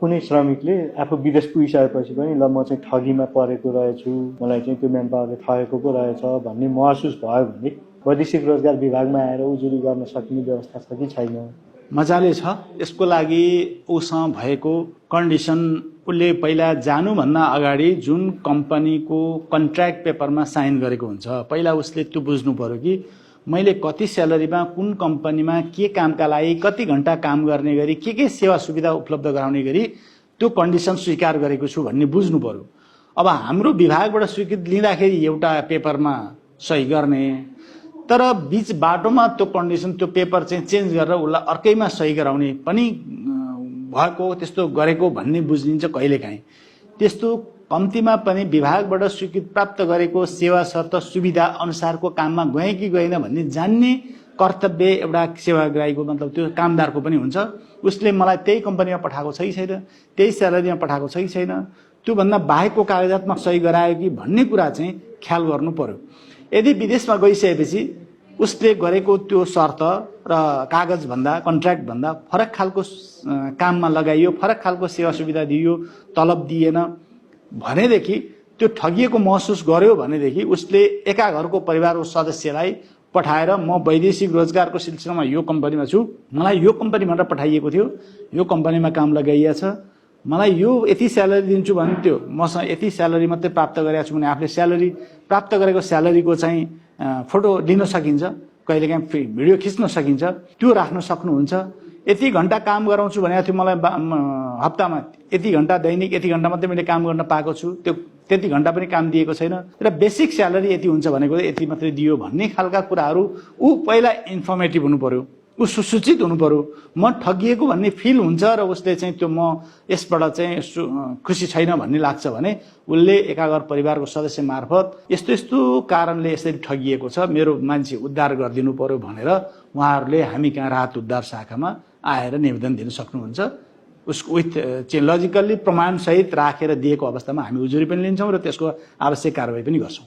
कुनै श्रमिकले आफू विदेश पुगिसकेपछि पनि ल म चाहिँ ठगीमा परेको रहेछु, मलाई चाहिँ त्यो म्यान पावरले ठगेको पो रहेछ भन्ने महसुस भयो भने वैदेशिक रोजगार विभागमा आएर उजुरी गर्न सक्ने व्यवस्था छ कि छैन? मजाले छ। यसको लागि उसँग भएको कन्डिसन उसले पहिला जानुभन्दा अगाडि जुन कम्पनीको कन्ट्र्याक्ट पेपरमा साइन गरेको हुन्छ, पहिला उसले त्यो बुझ्नु पर्यो कि मैले कति स्यालेरीमा कुन कम्पनीमा के कामका लागि कति घण्टा काम गर्ने गरी के सेवा सुविधा उपलब्ध गराउने गरी त्यो कन्डिसन स्वीकार गरेको छु भन्ने बुझ्नु पर्यो। अब हाम्रो विभागबाट स्वीकृति लिँदाखेरि एउटा पेपरमा सही गर्ने, तर बीच बाटोमा त्यो कन्डिसन त्यो पेपर चाहिँ चेन्ज गरेर उसलाई अर्कैमा सही गराउने पनि भएको, त्यस्तो गरेको भन्ने बुझिन्छ कहिलेकाहीँ। त्यस्तो कम्तीमा पनि विभागबाट स्वीकृति प्राप्त गरेको सेवा शर्त सुविधा अनुसारको काममा गए कि गएन भन्ने जान्ने कर्तव्य एउटा सेवाग्राहीको मतलब त्यो कामदारको पनि हुन्छ। उसले मलाई त्यही कम्पनीमा पठाएको छ कि छैन, त्यही स्यालेरीमा पठाएको छ कि छैन, त्योभन्दा बाहेकको कागजातमा सही गरायो कि भन्ने कुरा चाहिँ ख्याल गर्नु पर्यो। यदि विदेशमा गइसकेपछि उसले गरेको त्यो शर्त र कागजभन्दा कन्ट्र्याक्टभन्दा फरक खालको काममा लगाइयो, फरक खालको सेवा सुविधा दियो, तलब दिएन भनेदेखि त्यो ठगिएको महसुस गर्यो भनेदेखि उसले एका घरको परिवारको सदस्यलाई पठाएर म वैदेशिक रोजगारको सिलसिलामा यो कम्पनीमा छु, मलाई यो कम्पनीबाट पठाइएको थियो, यो कम्पनीमा काम लगाइएको छ, मलाई यो यति स्यालेरी दिन्छु भन्थ्यो, मसँग यति स्यालेरी मात्रै प्राप्त गरेको छु भने आफूले स्यालेरी प्राप्त गरेको स्यालेरीको चाहिँ फोटो लिन सकिन्छ, कहिलेकाहीँ भिडियो खिच्न सकिन्छ, त्यो राख्न सक्नुहुन्छ। यति घण्टा काम गराउँछु भनेको थियो, मलाई हप्तामा यति घण्टा दैनिक यति घण्टा मात्रै मैले काम गर्न पाएको छु, त्यो त्यति घण्टा पनि काम दिएको छैन र बेसिक स्यालेरी यति हुन्छ भनेको यति मात्रै दियो भन्ने खालका कुराहरू ऊ पहिला इन्फर्मेटिभ हुनु पर्यो, ऊ सुसूचित हुनु पर्यो। म ठगिएको भन्ने फिल हुन्छ र उसले चाहिँ त्यो म यसबाट चाहिँ खुसी छैन भन्ने लाग्छ भने उसले एकाघर परिवारको सदस्य मार्फत यस्तो यस्तो कारणले यसरी ठगिएको छ, मेरो मान्छे उद्धार गरिदिनु पर्यो भनेर उहाँहरूले हामी कहाँ राहत उद्धार शाखामा आएर निवेदन दिन सक्नुहुन्छ। उसको विथ चाहिँ लजिकल्ली प्रमाणसहित राखेर दिएको अवस्थामा हामी उजुरी पनि लिन्छौँ र त्यसको आवश्यक कारबाही पनि गर्छौँ।